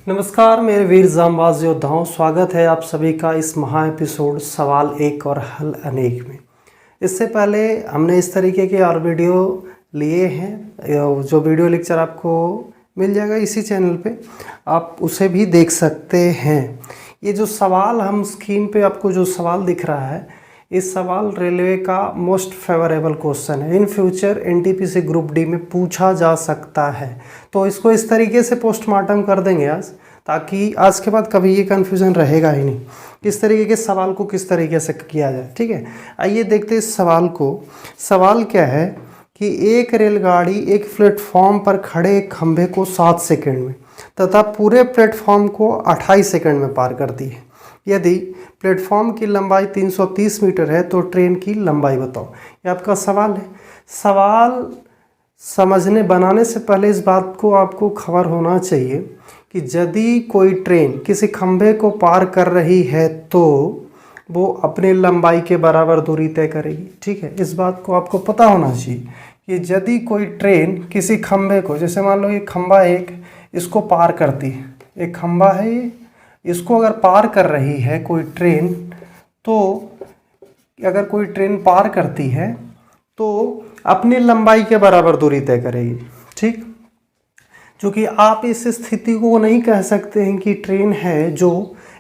नमस्कार मेरे वीर जांबाज योद्धाओं, स्वागत है आप सभी का इस महा एपिसोड सवाल एक और हल अनेक में। इससे पहले हमने इस तरीके के और वीडियो लिए हैं, जो वीडियो लेक्चर आपको मिल जाएगा इसी चैनल पे, आप उसे भी देख सकते हैं। ये जो सवाल हम स्क्रीन पे आपको जो सवाल दिख रहा है, इस सवाल रेलवे का मोस्ट फेवरेबल क्वेश्चन है। In future NTPC group D में पूछा जा सकता है, तो इसको इस तरीके से पोस्टमार्टम कर देंगे आज, ताकि आज के बाद कभी ये कन्फ्यूज़न रहेगा ही नहीं। किस तरीके के सवाल को किस तरीके से किया जाए, ठीक है। आइए देखते हैं इस सवाल को। सवाल क्या है कि एक रेलगाड़ी एक प्लेटफॉर्म पर खड़े एक खंभे को 7 सेकंड में तथा पूरे प्लेटफॉर्म को 28 सेकंड में पार करती है। यदि प्लेटफॉर्म की लंबाई 330 मीटर है तो ट्रेन की लंबाई बताओ। ये आपका सवाल है। सवाल बनाने से पहले इस बात को आपको खबर होना चाहिए कि यदि कोई ट्रेन किसी खंभे को पार कर रही है तो वो अपनी लंबाई के बराबर दूरी तय करेगी, ठीक है। इस बात को आपको पता होना चाहिए कि यदि कोई ट्रेन किसी खंभे को, जैसे मान लो ये खंभा एक, इसको पार करती है, एक खंभा है ये, इसको अगर पार कर रही है कोई ट्रेन, तो अगर कोई ट्रेन पार करती है तो अपनी लंबाई के बराबर दूरी तय करेगी, ठीक। क्योंकि आप इस स्थिति को नहीं कह सकते हैं कि ट्रेन है जो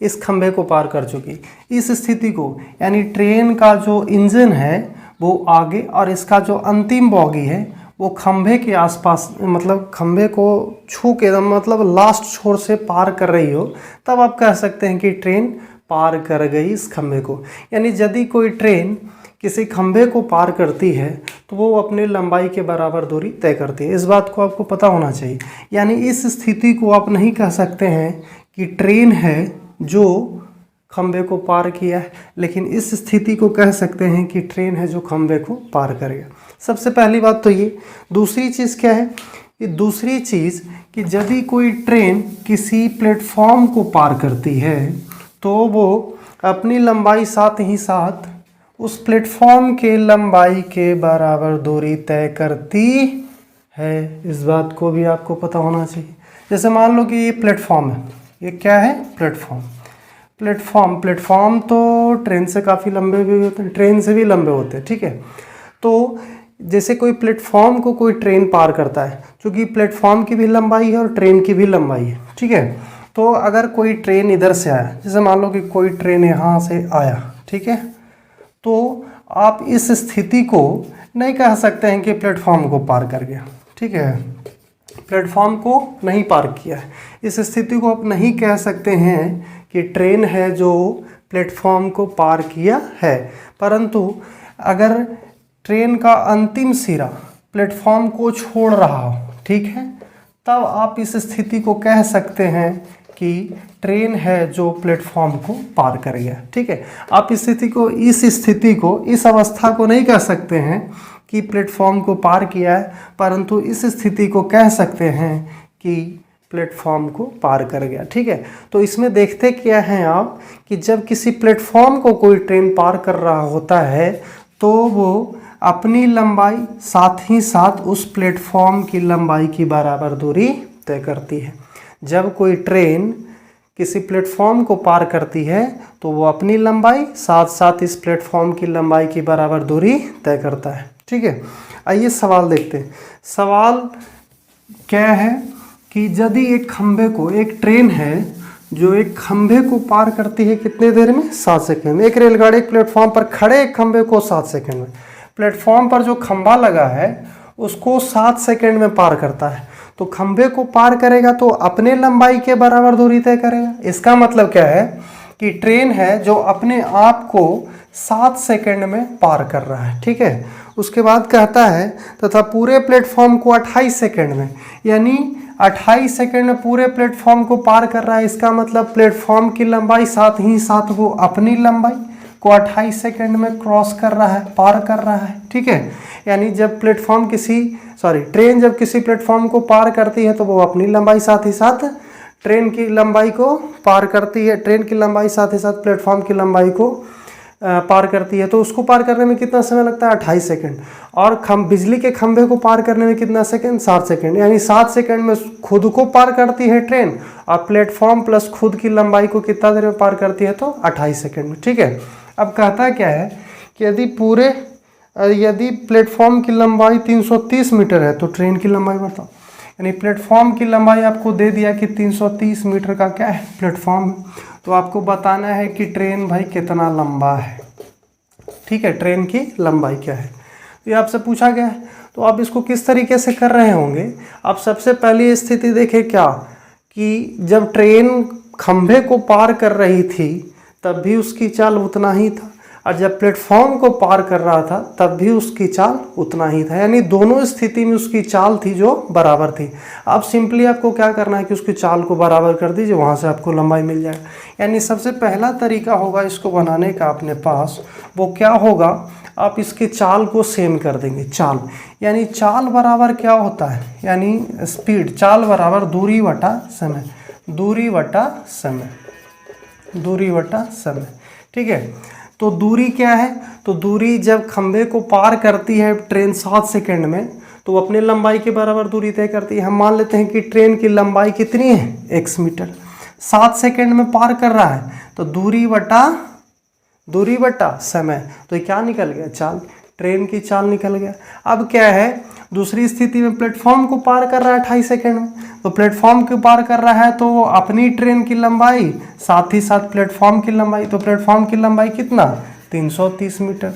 इस खंभे को पार कर चुकी। इस स्थिति को यानी ट्रेन का जो इंजन है वो आगे और इसका जो अंतिम बॉगी है वो खंभे के आसपास, मतलब खंभे को छू के मतलब लास्ट छोर से पार कर रही हो, तब आप कह सकते हैं कि ट्रेन पार कर गई इस खंभे को। यानी यदि कोई ट्रेन किसी खंभे को पार करती है तो वो अपनी लंबाई के बराबर दूरी तय करती है। इस बात को आपको पता होना चाहिए। यानी इस स्थिति को आप नहीं कह सकते हैं कि ट्रेन है जो खंभे को पार किया है, लेकिन इस स्थिति को कह सकते हैं कि ट्रेन है जो खंभे को पार करेगा। सबसे पहली बात तो ये। दूसरी चीज़ क्या है कि दूसरी चीज़ कि यदि कोई ट्रेन किसी प्लेटफॉर्म को पार करती है तो वो अपनी लंबाई साथ ही साथ उस प्लेटफॉर्म के लंबाई के बराबर दूरी तय करती है। इस बात को भी आपको पता होना चाहिए। जैसे मान लो कि ये प्लेटफॉर्म है, ये क्या है, प्लेटफॉर्म तो ट्रेन से काफ़ी लंबे भी होते हैं, ट्रेन से भी लंबे होते हैं, ठीक है। तो जैसे कोई प्लेटफॉर्म को कोई ट्रेन पार करता है, क्योंकि प्लेटफॉर्म की भी लंबाई है और ट्रेन की भी लंबाई है, ठीक है। तो अगर कोई ट्रेन इधर से आया, जैसे मान लो कि कोई ट्रेन यहाँ से आया, ठीक है, तो आप इस स्थिति को नहीं कह सकते हैं कि प्लेटफॉर्म को पार कर गया, ठीक है। प्लेटफॉर्म को नहीं पार किया है, इस स्थिति को आप नहीं कह सकते हैं कि ट्रेन है जो प्लेटफॉर्म को पार किया है। परंतु अगर ट्रेन का अंतिम सिरा प्लेटफॉर्म को छोड़ रहा हो, ठीक है, तब आप इस स्थिति को कह सकते हैं कि ट्रेन है जो प्लेटफॉर्म को पार कर गया, ठीक है। आप इस स्थिति को इस अवस्था को नहीं कह सकते हैं कि प्लेटफॉर्म को पार किया है, परंतु इस स्थिति को कह सकते हैं कि प्लेटफॉर्म को पार कर गया, ठीक है। तो इसमें देखते क्या हैं आप कि जब किसी प्लेटफॉर्म को कोई ट्रेन पार कर रहा होता है तो वो अपनी लंबाई साथ ही साथ उस प्लेटफॉर्म की लंबाई की बराबर दूरी तय करती है। जब कोई ट्रेन किसी प्लेटफॉर्म को पार करती है तो वो अपनी लंबाई साथ साथ इस प्लेटफॉर्म की लंबाई की बराबर दूरी तय करता है, ठीक है। आइए सवाल देखते हैं। सवाल क्या है कि यदि एक खंभे को, एक ट्रेन है जो एक खंभे को पार करती है कितने देर में, 7 सेकंड में। एक रेलगाड़ी एक प्लेटफॉर्म पर खड़े एक खंभे को 7 सेकंड में, प्लेटफॉर्म पर जो खंभा लगा है उसको 7 सेकंड में पार करता है, तो खंभे को पार करेगा तो अपने लंबाई के बराबर दूरी तय करेगा। इसका मतलब क्या है कि ट्रेन है जो अपने आप को 7 सेकंड में पार कर रहा है, ठीक है। उसके बाद कहता है तथा पूरे प्लेटफॉर्म को 28 सेकंड में, यानी 28 सेकंड में पूरे प्लेटफॉर्म को पार कर रहा है। इसका मतलब प्लेटफॉर्म की लंबाई साथ ही साथ वो अपनी लंबाई को 28 सेकंड में क्रॉस कर रहा है, पार कर रहा है, ठीक है। यानी जब ट्रेन जब किसी प्लेटफॉर्म को पार करती है तो वो अपनी लंबाई साथ ही साथ ट्रेन की लंबाई को पार करती है, ट्रेन की लंबाई साथ ही साथ प्लेटफॉर्म की लंबाई को पार करती है। तो उसको पार करने में कितना समय लगता है, 28 सेकंड। और बिजली के खंभे को पार करने में कितना सेकंड, 7 सेकंड। यानी 7 सेकंड में खुद को पार करती है ट्रेन और प्लेटफॉर्म प्लस खुद की लंबाई को कितना देर में पार करती है, तो 28 सेकंड में। ठीक है, अब कहता क्या है कि यदि प्लेटफॉर्म की लंबाई 330 मीटर है तो ट्रेन की लंबाई बताओ। यानी प्लेटफॉर्म की लंबाई आपको दे दिया कि 330 मीटर का क्या है, प्लेटफॉर्म, तो आपको बताना है कि ट्रेन भाई कितना लंबा है। ठीक है, ट्रेन की लंबाई क्या है, तो ये आपसे पूछा गया है। तो आप इसको किस तरीके से कर रहे होंगे, आप सबसे पहली स्थिति देखें क्या, कि जब ट्रेन खंभे को पार कर रही थी तब भी उसकी चाल उतना ही था, और जब प्लेटफॉर्म को पार कर रहा था तब भी उसकी चाल उतना ही था। यानी दोनों स्थिति में उसकी चाल थी जो बराबर थी। अब सिंपली आपको क्या करना है कि उसकी चाल को बराबर कर दीजिए, वहाँ से आपको लंबाई मिल जाएगा। यानी सबसे पहला तरीका होगा इसको बनाने का अपने पास, वो क्या होगा, आप इसकी चाल को सेम कर देंगे। चाल यानी चाल बराबर क्या होता है, यानी स्पीड, चाल बराबर दूरी वटा समय, दूरी वटा समय, दूरी वटा समय। ठीक है, तो दूरी क्या है, तो दूरी जब खंभे को पार करती है ट्रेन 7 सेकंड में तो वो अपने लंबाई के बराबर दूरी तय करती है। हम मान लेते हैं कि ट्रेन की लंबाई कितनी है, x मीटर, 7 सेकंड में पार कर रहा है, तो दूरी बटा समय, तो ये क्या निकल गया, चाल, ट्रेन की चाल निकल गया। अब क्या है, दूसरी स्थिति में प्लेटफॉर्म को पार कर रहा है 28 सेकंड में, तो प्लेटफॉर्म को पार कर रहा है तो अपनी ट्रेन की लंबाई साथ ही साथ प्लेटफॉर्म की लंबाई, तो प्लेटफॉर्म की लंबाई कितना, 330 मीटर।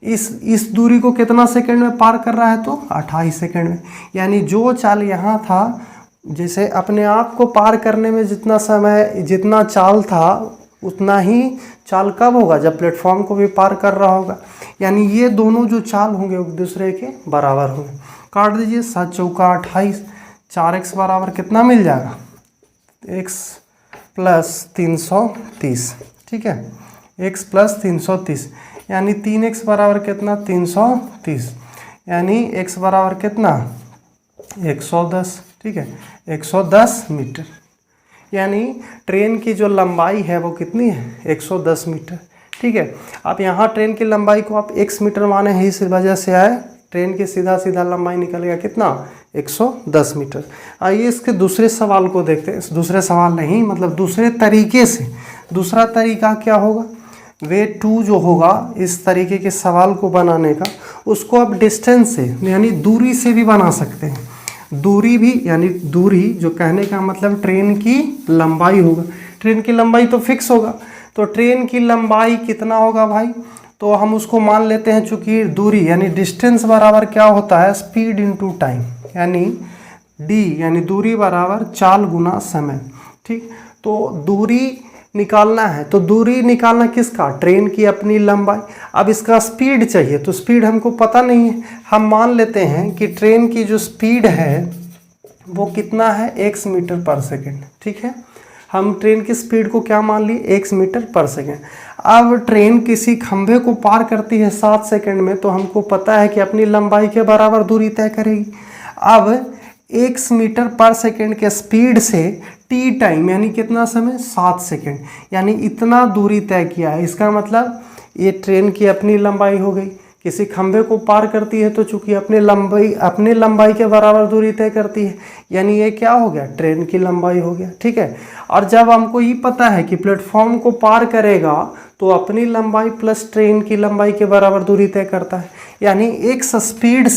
इस दूरी को कितना सेकंड में पार कर रहा है, तो 28 सेकंड में। यानी जो चाल यहाँ था, जैसे अपने आप को पार करने में जितना समय, जितना चाल था उतना ही चाल कब होगा, जब प्लेटफॉर्म को भी पार कर रहा होगा। यानी ये दोनों जो चाल होंगे एक दूसरे के बराबर होंगे। काट दीजिए, 7 चौका 28, 4x बराबर कितना मिल जाएगा, x प्लस 330। ठीक है, x प्लस 330, यानी 3x बराबर कितना, 330, यानी x बराबर कितना, 110। ठीक है, 110 मीटर। यानी ट्रेन की जो लंबाई है वो कितनी है, 110 मीटर। ठीक है, आप यहाँ ट्रेन की लंबाई को आप x मीटर माने हैं, इस वजह से आए, ट्रेन की सीधा सीधा लंबाई निकल गया कितना, 110 मीटर। आइए इसके दूसरे सवाल को देखते हैं। दूसरे सवाल नहीं, मतलब दूसरे तरीके से। दूसरा तरीका क्या होगा, वे 2 जो होगा इस तरीके के सवाल को बनाने का, उसको आप डिस्टेंस से यानी दूरी से भी बना सकते हैं। दूरी भी, यानी दूरी जो कहने का मतलब ट्रेन की लंबाई होगा, ट्रेन की लंबाई तो फिक्स होगा, तो ट्रेन की लंबाई कितना होगा भाई, तो हम उसको मान लेते हैं, चूंकि दूरी यानी डिस्टेंस बराबर क्या होता है, स्पीड इनटू टाइम, यानी डी यानी दूरी बराबर चाल गुना समय। ठीक, तो दूरी निकालना है, तो दूरी निकालना किसका, ट्रेन की अपनी लंबाई। अब इसका स्पीड चाहिए, तो स्पीड हमको पता नहीं है, हम मान लेते हैं कि ट्रेन की जो स्पीड है वो कितना है, x मीटर पर सेकेंड। ठीक है, हम ट्रेन की स्पीड को क्या मान लिए, x मीटर पर सेकेंड। अब ट्रेन किसी खंभे को पार करती है 7 सेकेंड में, तो हमको पता है कि अपनी लंबाई के बराबर दूरी तय करेगी। अब x मीटर पर सेकेंड के स्पीड से t टाइम यानी कितना समय, 7 सेकेंड, यानी इतना दूरी तय किया है। इसका मतलब ये ट्रेन की अपनी लंबाई हो गई, किसी खंभे को पार करती है तो चूंकि अपने लंबाई के बराबर दूरी तय करती है, यानी ये क्या हो गया, ट्रेन की लंबाई हो गया। ठीक है, और जब हमको ये पता है कि प्लेटफॉर्म को पार करेगा तो अपनी लंबाई प्लस ट्रेन की लंबाई के बराबर दूरी तय करता है, यानी एक स्पीड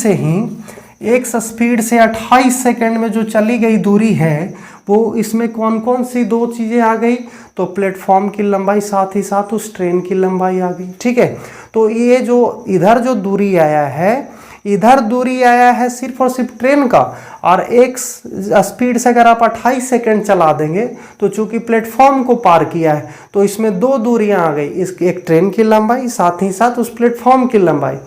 से 28 सेकंड में जो चली गई दूरी है वो इसमें कौन कौन सी 2 चीज़ें आ गई, तो प्लेटफॉर्म की लंबाई साथ ही साथ उस ट्रेन की लंबाई आ गई। ठीक है, तो ये जो इधर जो दूरी आया है, इधर दूरी आया है सिर्फ और सिर्फ ट्रेन का, और एक स्पीड से अगर आप 28 सेकंड चला देंगे तो चूंकि प्लेटफॉर्म को पार किया है तो इसमें 2 दूरियां आ गई, एक ट्रेन की लंबाई साथ ही साथ उस प्लेटफॉर्म की लंबाई,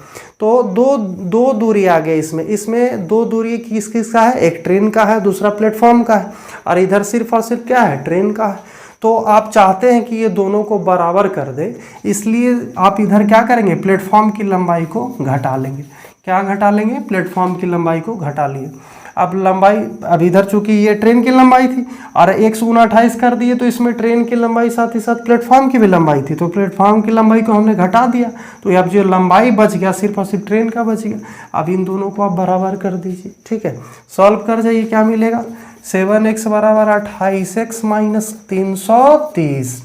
तो दो दूरी आ गई इसमें 2 दूरी किसका है, एक ट्रेन का है, दूसरा प्लेटफॉर्म का है, और इधर सिर्फ और सिर्फ क्या है, ट्रेन का है। तो आप चाहते हैं कि ये दोनों को बराबर कर दे, इसलिए आप इधर क्या करेंगे, प्लेटफॉर्म की लंबाई को घटा लेंगे। क्या घटा लेंगे, प्लेटफॉर्म की लंबाई को घटा लिए। अब इधर चूंकि ये ट्रेन की लंबाई थी और 128 कर दिए, तो इसमें ट्रेन की लंबाई साथ ही साथ प्लेटफॉर्म की भी लंबाई थी, तो प्लेटफॉर्म की लंबाई को हमने घटा दिया, तो अब जो लंबाई बच गया सिर्फ और सिर्फ ट्रेन का बच गया। अब इन दोनों को आप बराबर कर दीजिए। ठीक है, सॉल्व कर जाइए, क्या मिलेगा, 7x बराबर 28x माइनस 330।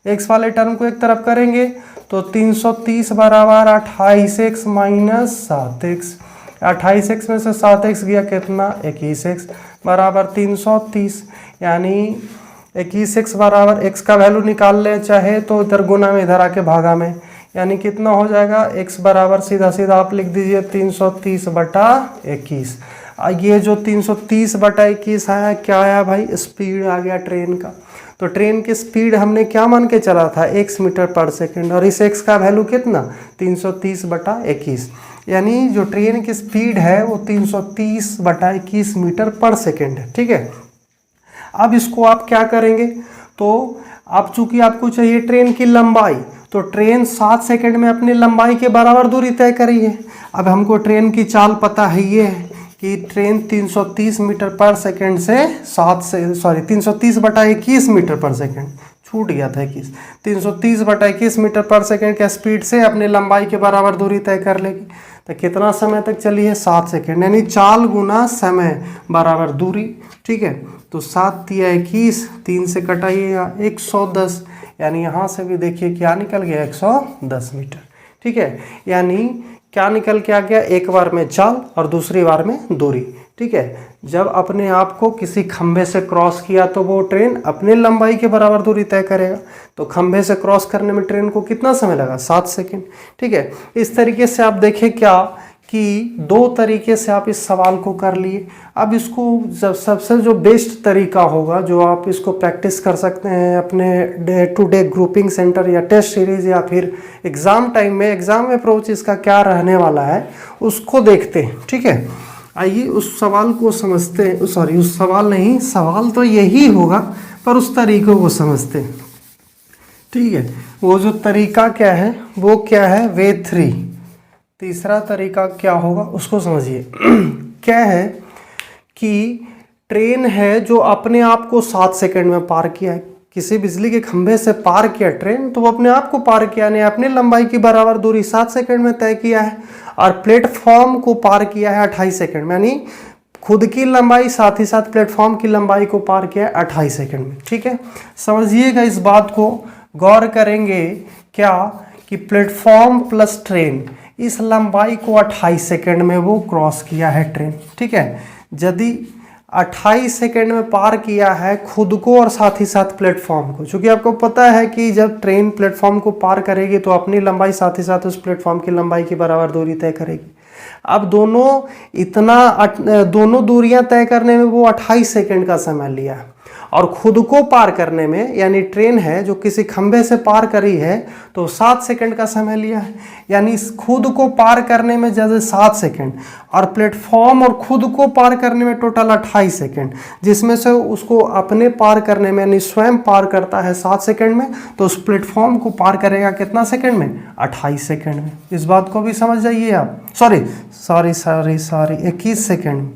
x वाले टर्म को एक तरफ करेंगे तो 330 बराबर 28x माइनस 7x। 28x में से 7x गया कितना, 21x बराबर 330। यानी 21x बराबर x का वैल्यू निकाल ले चाहे तो इधर गुना में, इधर आके भागा में, यानी कितना हो जाएगा, x बराबर सीधा सीधा आप लिख दीजिए 330 बटा 21। ये जो 330 बटा 21 आया, क्या आया भाई, स्पीड आ गया ट्रेन का। तो ट्रेन की स्पीड हमने क्या मान के चला था, x मीटर पर सेकेंड, और इस x का वैल्यू कितना, 330 बटा 21। यानी जो ट्रेन की स्पीड है वो 330 बटा 21 मीटर पर सेकेंड है। ठीक है, अब इसको आप क्या करेंगे, तो आप चूंकि आपको चाहिए ट्रेन की लंबाई, तो ट्रेन 7 सेकंड में अपनी लंबाई के बराबर दूरी तय करी है। अब हमको ट्रेन की चाल पता है, ये है कि ट्रेन 330 मीटर पर सेकंड से 330 बटा 21 मीटर पर सेकंड, छूट गया था 21, 330 बटा 21 मीटर पर सेकंड के स्पीड से अपनी लंबाई के बराबर दूरी तय कर लेगी। तो कितना समय तक चली है, 7 सेकंड, यानी चाल गुना समय बराबर दूरी। ठीक है, तो 7 या 21, 3 से कटाइएगा 110, यानी यहाँ से भी देखिए क्या निकल गया, 110 मीटर। ठीक है, यानी क्या निकल के आ गया, एक बार में चाल और दूसरी बार में दूरी। ठीक है, जब अपने आप को किसी खंभे से क्रॉस किया तो वो ट्रेन अपने लंबाई के बराबर दूरी तय करेगा। तो खंभे से क्रॉस करने में ट्रेन को कितना समय लगा, 7 सेकंड। ठीक है, इस तरीके से आप देखें क्या कि दो तरीके से आप इस सवाल को कर लिए। अब इसको सबसे जो बेस्ट तरीका होगा, जो आप इसको प्रैक्टिस कर सकते हैं अपने day to day grouping centre या टेस्ट सीरीज, या फिर एग्ज़ाम टाइम में एग्ज़ाम अप्रोच इसका क्या रहने वाला है उसको देखते हैं। ठीक है, आइए उस सवाल को समझते हैं, उस सवाल नहीं, सवाल तो यही होगा पर उस तरीक़ों को समझते हैं। ठीक है, वो जो तरीका क्या है, वो क्या है, वे 3। तीसरा तरीका क्या होगा उसको समझिए। क्या है कि ट्रेन है जो अपने आप को 7 सेकंड में पार किया है, किसी बिजली के खंभे से पार किया ट्रेन, तो वो अपने आप को पार किया, यानी अपनी लंबाई की बराबर दूरी 7 सेकंड में तय किया है, और प्लेटफॉर्म को पार किया है 28 सेकंड में, यानी खुद की लंबाई साथ ही साथ प्लेटफॉर्म की लंबाई को पार किया है 28 सेकंड में। ठीक है, समझिएगा इस बात को, गौर करेंगे क्या कि प्लेटफॉर्म प्लस ट्रेन, इस लंबाई को 28 सेकंड में वो क्रॉस किया है ट्रेन। ठीक है, यदि 28 सेकंड में पार किया है खुद को और साथ ही साथ प्लेटफॉर्म को, क्योंकि आपको पता है कि जब ट्रेन प्लेटफॉर्म को पार करेगी तो अपनी लंबाई साथ ही साथ उस प्लेटफॉर्म की लंबाई के बराबर दूरी तय करेगी। अब दोनों दूरियां तय करने में वो 28 सेकंड का समय लिया है, और खुद को पार करने में, यानी ट्रेन है जो किसी खंभे से पार करी है तो 7 सेकंड का समय लिया है, यानी खुद को पार करने में जैसे 7 सेकंड, और प्लेटफॉर्म और खुद को पार करने में टोटल 28 सेकंड, जिसमें से उसको अपने पार करने में, यानी स्वयं पार करता है 7 सेकंड में, तो उस प्लेटफॉर्म को पार करेगा कितना सेकंड में, 28 सेकंड में। इस बात को भी समझ जाइए आप। सॉरी 21 सेकंड में,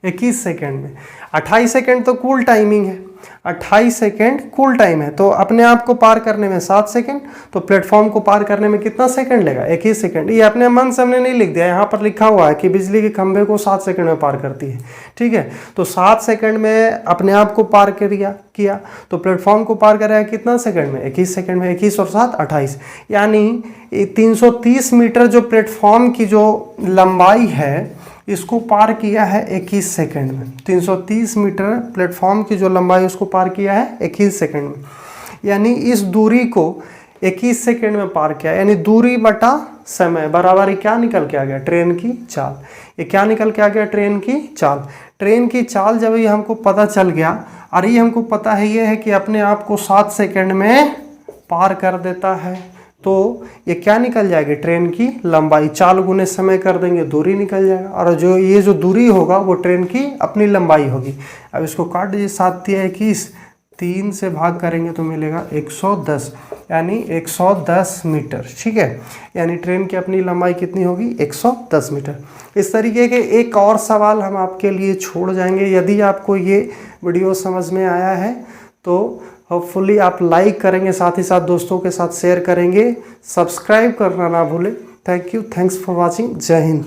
21 सेकंड में। 28 सेकंड तो कूल टाइमिंग है, 28 सेकंड कूल टाइम है, तो अपने आप को पार करने में 7 सेकंड, तो प्लेटफॉर्म को पार करने में कितना सेकंड लेगा, 21 सेकंड। ये अपने मन से हमने नहीं लिख दिया, यहाँ पर लिखा हुआ है कि बिजली के खंभे को 7 सेकंड में पार करती है। ठीक है, तो 7 सेकंड में अपने आप को पार किया तो प्लेटफॉर्म को पार करेगा कितना सेकंड में, 21 सेकंड में। 21 और 7 28, यानी 330 मीटर जो प्लेटफॉर्म की जो लंबाई है इसको पार किया है 21 सेकंड में। 330 मीटर प्लेटफॉर्म की जो लंबाई उसको पार किया है 21 सेकंड में, यानी इस दूरी को 21 सेकंड में पार किया, यानी दूरी बटा समय बराबर क्या निकल के आ गया, ट्रेन की चाल। ये क्या निकल के आ गया, ट्रेन की चाल। ट्रेन की चाल जब ये हमको पता चल गया, और ये हमको पता है ये है कि अपने आप को 7 सेकंड में पार कर देता है, तो ये क्या निकल जाएगी, ट्रेन की लंबाई। चाल गुने समय कर देंगे, दूरी निकल जाएगा, और ये जो दूरी होगा वो ट्रेन की अपनी लंबाई होगी। अब इसको काट दीजिए, 7 या 21, 3 से भाग करेंगे तो मिलेगा 110, यानी 110 मीटर। ठीक है, यानी ट्रेन की अपनी लंबाई कितनी होगी, 110 मीटर। इस तरीके के एक और सवाल हम आपके लिए छोड़ जाएंगे। यदि आपको ये वीडियो समझ में आया है तो होपफुली आप लाइक करेंगे, साथ ही साथ दोस्तों के साथ शेयर करेंगे, सब्सक्राइब करना ना भूलें। Thank you, thanks for watching. जय हिंद।